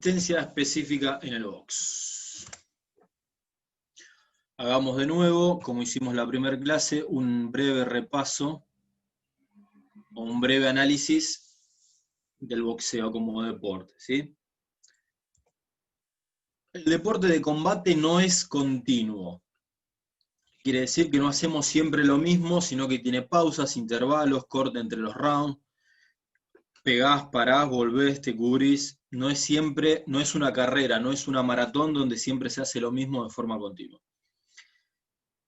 Resistencia específica en el box. Hagamos de nuevo, como hicimos la primera clase, un breve repaso o un breve análisis del boxeo como deporte, ¿sí? El deporte de combate no es continuo. Quiere decir que no hacemos siempre lo mismo, sino que tiene pausas, intervalos, corte entre los rounds. Pegás, parás, volvés, te cubrís. No es siempre, no es una carrera, no es una maratón donde siempre se hace lo mismo de forma continua.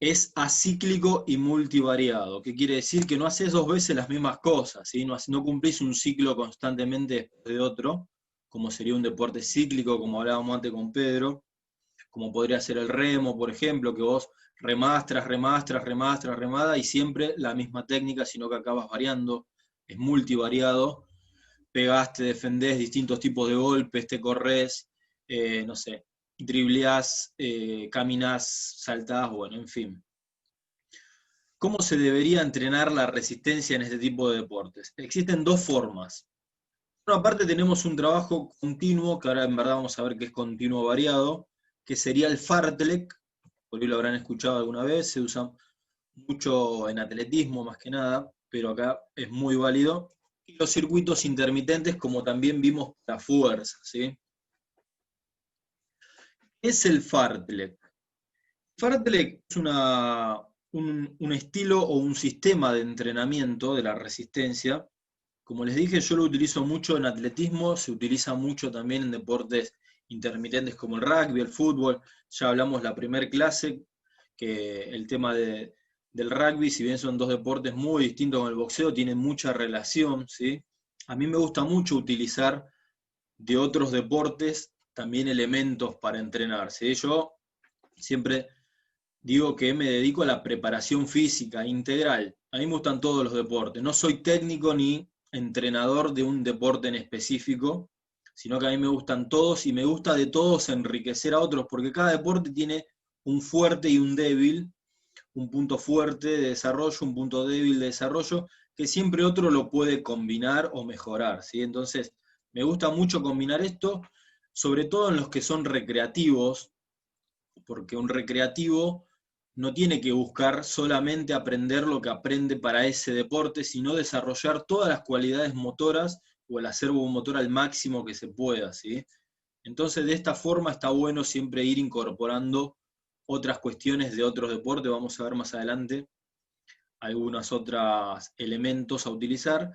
Es acíclico y multivariado, que quiere decir que no haces dos veces las mismas cosas, ¿sí? No cumplís un ciclo constantemente después de otro, como sería un deporte cíclico, como hablábamos antes con Pedro, como podría ser el remo, por ejemplo, que vos remás tras remada, y siempre la misma técnica, sino que acabas variando. Es multivariado, pegás, te defendés, distintos tipos de golpes, te corres, no sé, dribleás, caminás, saltás, bueno, en fin. ¿Cómo se debería entrenar la resistencia en este tipo de deportes? Existen dos formas. Por una parte tenemos un trabajo continuo, que ahora en verdad vamos a ver que es continuo variado, que sería el fartlek, por ahí lo habrán escuchado alguna vez, se usa mucho en atletismo más que nada, pero acá es muy válido. Y los circuitos intermitentes, como también vimos para fuerza, ¿sí? ¿Qué es el fartlek? Fartlek es un estilo o un sistema de entrenamiento de la resistencia. Como les dije, yo lo utilizo mucho en atletismo, se utiliza mucho también en deportes intermitentes como el rugby, el fútbol. Ya hablamos la primera clase, que el tema del rugby, si bien son dos deportes muy distintos con el boxeo, tienen mucha relación, ¿sí? A mí me gusta mucho utilizar de otros deportes también elementos para entrenar, ¿sí? Yo siempre digo que me dedico a la preparación física integral. A mí me gustan todos los deportes. No soy técnico ni entrenador de un deporte en específico, sino que a mí me gustan todos y me gusta de todos enriquecer a otros, porque cada deporte tiene un fuerte y un débil, un punto fuerte de desarrollo, un punto débil de desarrollo, que siempre otro lo puede combinar o mejorar, ¿sí? Entonces, me gusta mucho combinar esto, sobre todo en los que son recreativos, porque un recreativo no tiene que buscar solamente aprender lo que aprende para ese deporte, sino desarrollar todas las cualidades motoras o el acervo motor al máximo que se pueda, ¿sí? Entonces, de esta forma está bueno siempre ir incorporando otras cuestiones de otros deportes, vamos a ver más adelante algunos otros elementos a utilizar.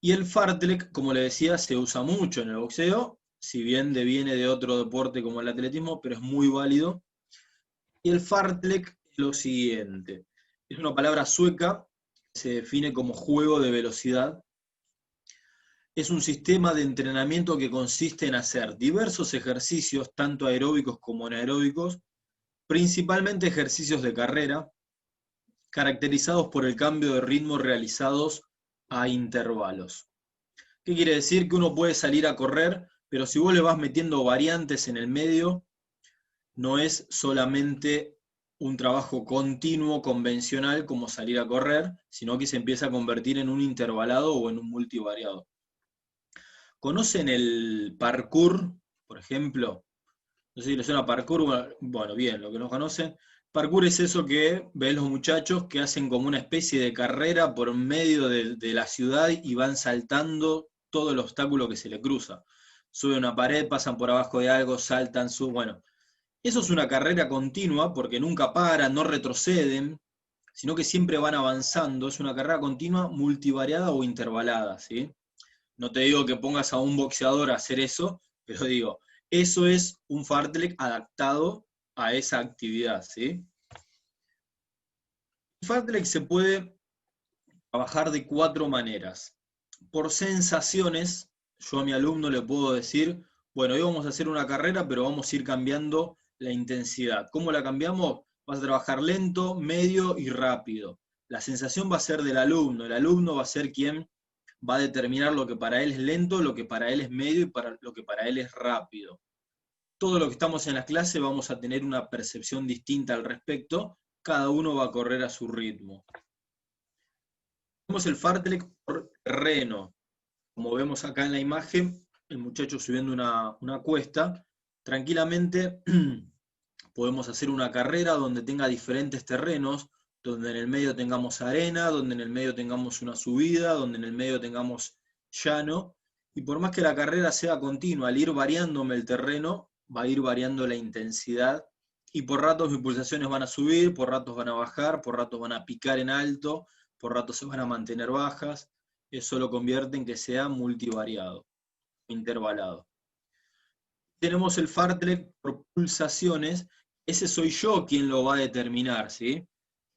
Y el fartlek, como le decía, se usa mucho en el boxeo, si bien deviene de otro deporte como el atletismo, pero es muy válido. Y el fartlek es lo siguiente. Es una palabra sueca que se define como juego de velocidad. Es un sistema de entrenamiento que consiste en hacer diversos ejercicios, tanto aeróbicos como anaeróbicos, principalmente ejercicios de carrera, caracterizados por el cambio de ritmo realizados a intervalos. ¿Qué quiere decir? Que uno puede salir a correr, pero si vos le vas metiendo variantes en el medio, no es solamente un trabajo continuo, convencional, como salir a correr, sino que se empieza a convertir en un intervalado o en un multivariado. ¿Conocen el parkour, por ejemplo? No sé si les suena parkour, bueno, bien, lo que no conocen. Parkour es eso que ven los muchachos que hacen como una especie de carrera por medio de la ciudad y van saltando todo el obstáculo que se le cruza. Suben una pared, pasan por abajo de algo, saltan, suben, bueno. Eso es una carrera continua porque nunca paran, no retroceden, sino que siempre van avanzando. Es una carrera continua, multivariada o intervalada, ¿sí? No te digo que pongas a un boxeador a hacer eso, pero digo, eso es un fartlek adaptado a esa actividad, ¿sí? El fartlek se puede trabajar de 4 maneras. Por sensaciones, yo a mi alumno le puedo decir, bueno, hoy vamos a hacer una carrera, pero vamos a ir cambiando la intensidad. ¿Cómo la cambiamos? Vas a trabajar lento, medio y rápido. La sensación va a ser del alumno. El alumno va a ser quien va a determinar lo que para él es lento, lo que para él es medio y lo que para él es rápido. Todo lo que estamos en la clase vamos a tener una percepción distinta al respecto. Cada uno va a correr a su ritmo. Tenemos el fartlek por terreno. Como vemos acá en la imagen, el muchacho subiendo una cuesta, tranquilamente podemos hacer una carrera donde tenga diferentes terrenos, donde en el medio tengamos arena, donde en el medio tengamos una subida, donde en el medio tengamos llano, y por más que la carrera sea continua, al ir variándome el terreno, va a ir variando la intensidad, y por ratos mis pulsaciones van a subir, por ratos van a bajar, por ratos van a picar en alto, por ratos se van a mantener bajas. Eso lo convierte en que sea multivariado, intervalado. Tenemos el Fartlek por pulsaciones, ese soy yo quien lo va a determinar, ¿sí?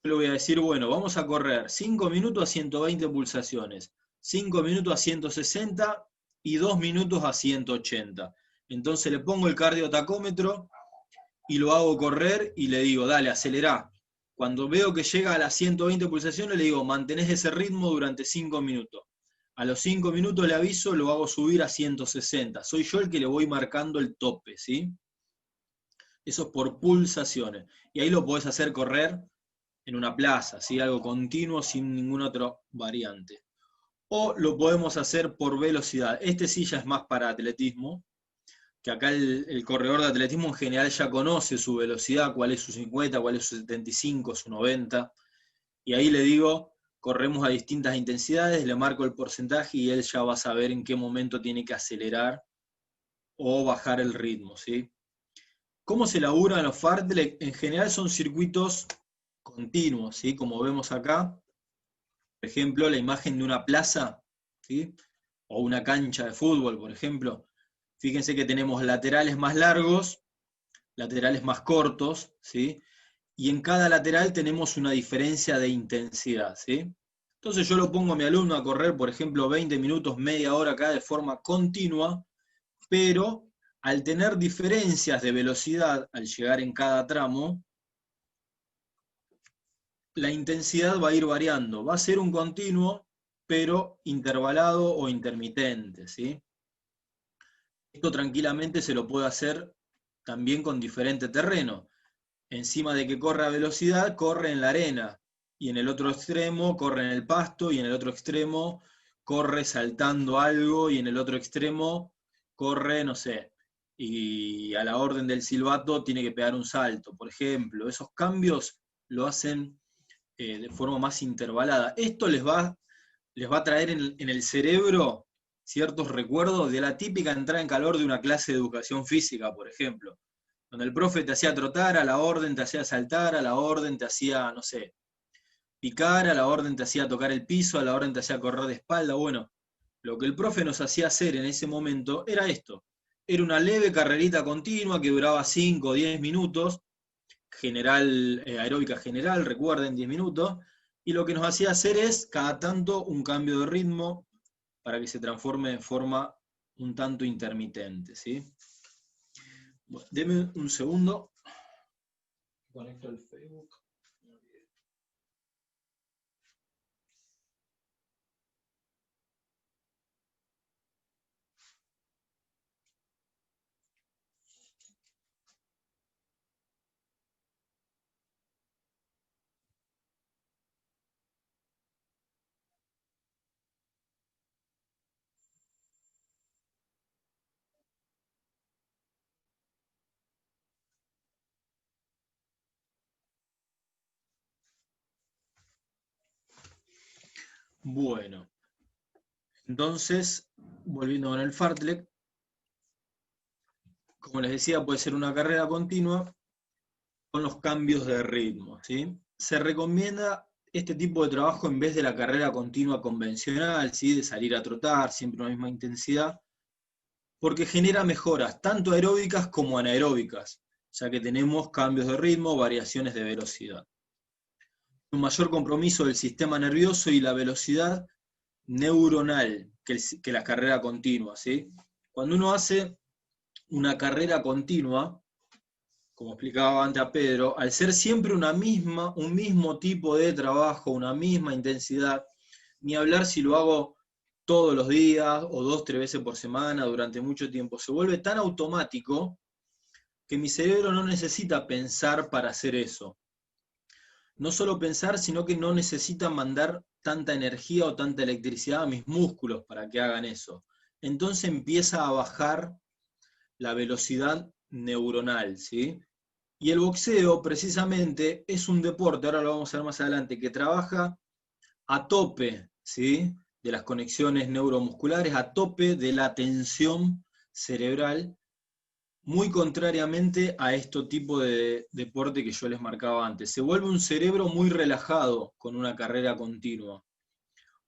Yo le voy a decir, bueno, vamos a correr 5 minutos a 120 pulsaciones, 5 minutos a 160 y 2 minutos a 180. Entonces le pongo el cardiotacómetro y lo hago correr y le digo, dale, acelerá. Cuando veo que llega a las 120 pulsaciones, le digo, mantenés ese ritmo durante 5 minutos. A los 5 minutos le aviso, lo hago subir a 160. Soy yo el que le voy marcando el tope, ¿sí? Eso es por pulsaciones. Y ahí lo podés hacer correr en una plaza, ¿sí? Algo continuo sin ninguna otra variante. O lo podemos hacer por velocidad. Este sí ya es más para atletismo, que acá el corredor de atletismo en general ya conoce su velocidad, cuál es su 50, cuál es su 75, su 90. Y ahí le digo, corremos a distintas intensidades, le marco el porcentaje y él ya va a saber en qué momento tiene que acelerar o bajar el ritmo, ¿sí? ¿Cómo se laburan los fartlek? En general son circuitos continuos, ¿sí? Como vemos acá, por ejemplo, la imagen de una plaza, ¿sí? O una cancha de fútbol, por ejemplo. Fíjense que tenemos laterales más largos, laterales más cortos, ¿sí? Y en cada lateral tenemos una diferencia de intensidad, ¿sí? Entonces yo lo pongo a mi alumno a correr, por ejemplo, 20 minutos, media hora acá de forma continua, pero al tener diferencias de velocidad al llegar en cada tramo, la intensidad va a ir variando. Va a ser un continuo, pero intervalado o intermitente, ¿sí? Esto tranquilamente se lo puede hacer también con diferente terreno. Encima de que corre a velocidad, corre en la arena, y en el otro extremo corre en el pasto, y en el otro extremo corre saltando algo, y en el otro extremo corre, no sé, y a la orden del silbato tiene que pegar un salto, por ejemplo. Esos cambios lo hacen de forma más intervalada. Esto les va a traer en el cerebro ciertos recuerdos de la típica entrada en calor de una clase de educación física, por ejemplo, donde el profe te hacía trotar, a la orden te hacía saltar, a la orden te hacía, no sé, picar, a la orden te hacía tocar el piso, a la orden te hacía correr de espalda. Bueno, lo que el profe nos hacía hacer en ese momento era esto. Era una leve carrerita continua que duraba 5 o 10 minutos, general, aeróbica general, recuerden, 10 minutos, y lo que nos hacía hacer es, cada tanto, un cambio de ritmo para que se transforme de forma un tanto intermitente, ¿sí? Bueno, deme un segundo. Conecto el Facebook. Bueno, entonces, volviendo con el fartlek, como les decía, puede ser una carrera continua con los cambios de ritmo, ¿sí? Se recomienda este tipo de trabajo en vez de la carrera continua convencional, ¿sí? De salir a trotar, siempre a la misma intensidad, porque genera mejoras tanto aeróbicas como anaeróbicas, ya que tenemos cambios de ritmo, variaciones de velocidad. Un mayor compromiso del sistema nervioso y la velocidad neuronal que la carrera continua, ¿sí? Cuando uno hace una carrera continua, como explicaba antes a Pedro, al ser siempre un mismo tipo de trabajo, una misma intensidad, ni hablar si lo hago todos los días o 2 o 3 veces por semana durante mucho tiempo, se vuelve tan automático que mi cerebro no necesita pensar para hacer eso. No solo pensar, sino que no necesita mandar tanta energía o tanta electricidad a mis músculos para que hagan eso. entonces empieza a bajar la velocidad neuronal, ¿sí? Y el boxeo, precisamente, es un deporte, ahora lo vamos a ver más adelante, que trabaja a tope, ¿sí? De las conexiones neuromusculares, a tope de la tensión cerebral, muy contrariamente a este tipo de deporte que yo les marcaba antes. Se vuelve un cerebro muy relajado con una carrera continua.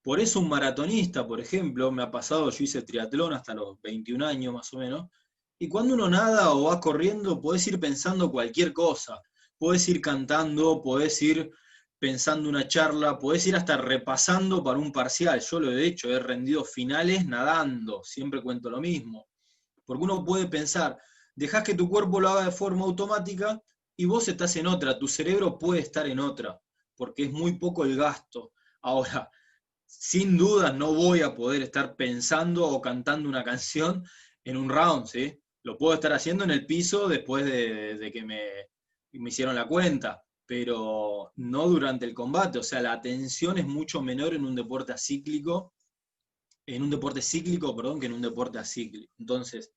Por eso un maratonista, por ejemplo, me ha pasado, yo hice triatlón hasta los 21 años más o menos, y cuando uno nada o va corriendo, podés ir pensando cualquier cosa, podés ir cantando, podés ir pensando una charla, podés ir hasta repasando para un parcial. Yo lo he hecho, he rendido finales nadando, siempre cuento lo mismo. Porque uno puede pensar, dejás que tu cuerpo lo haga de forma automática y vos estás en otra, tu cerebro puede estar en otra, porque es muy poco el gasto. Ahora, sin duda no voy a poder estar pensando o cantando una canción en un round, ¿sí? Lo puedo estar haciendo en el piso después de que me hicieron la cuenta, pero no durante el combate. O sea, la atención es mucho menor en un deporte acíclico, perdón, que en un deporte acíclico. Entonces,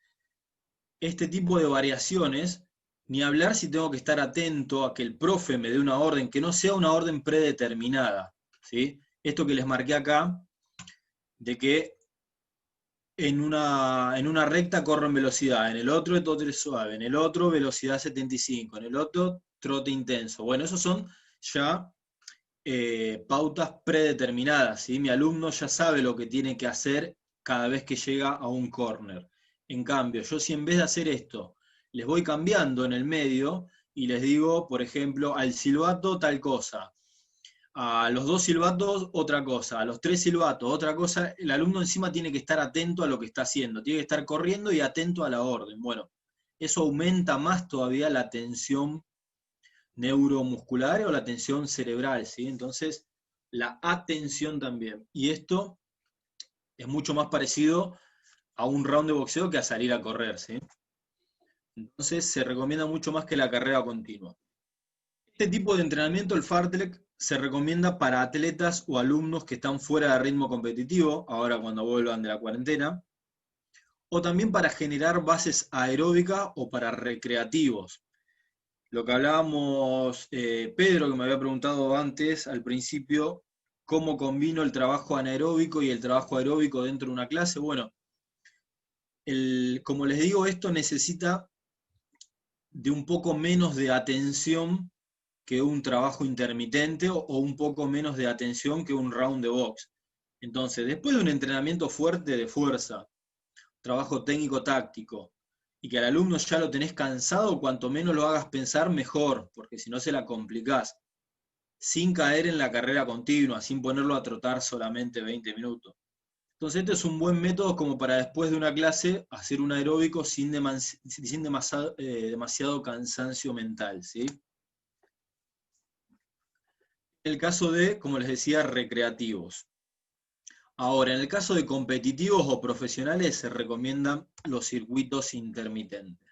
este tipo de variaciones, ni hablar si tengo que estar atento a que el profe me dé una orden, que no sea una orden predeterminada, ¿sí? Esto que les marqué acá, de que en una recta corro en velocidad, en el otro trote suave, en el otro velocidad 75, en el otro trote intenso. Bueno, esos son ya pautas predeterminadas, ¿sí? Mi alumno ya sabe lo que tiene que hacer cada vez que llega a un corner. En cambio, yo si en vez de hacer esto, les voy cambiando en el medio y les digo, por ejemplo, al silbato tal cosa, a los 2 silbatos otra cosa, a los 3 silbatos otra cosa, el alumno encima tiene que estar atento a lo que está haciendo, tiene que estar corriendo y atento a la orden. Bueno, eso aumenta más todavía la tensión neuromuscular o la tensión cerebral, ¿sí? Entonces, la atención también. Y esto es mucho más parecido a un round de boxeo que a salir a correr, ¿sí? Entonces, se recomienda mucho más que la carrera continua. Este tipo de entrenamiento, el fartlek, se recomienda para atletas o alumnos que están fuera de ritmo competitivo, ahora cuando vuelvan de la cuarentena, o también para generar bases aeróbicas o para recreativos. Lo que hablábamos, Pedro, que me había preguntado antes, al principio, cómo combino el trabajo anaeróbico y el trabajo aeróbico dentro de una clase. Bueno, como les digo, esto necesita de un poco menos de atención que un trabajo intermitente o un poco menos de atención que un round de box. Entonces, después de un entrenamiento fuerte de fuerza, trabajo técnico-táctico, y que al alumno ya lo tenés cansado, cuanto menos lo hagas pensar, mejor, porque si no se la complicás, sin caer en la carrera continua, sin ponerlo a trotar solamente 20 minutos. Entonces, este es un buen método como para después de una clase hacer un aeróbico sin demasiado cansancio mental, ¿sí? El caso de, como les decía, recreativos. Ahora, en el caso de competitivos o profesionales se recomiendan los circuitos intermitentes.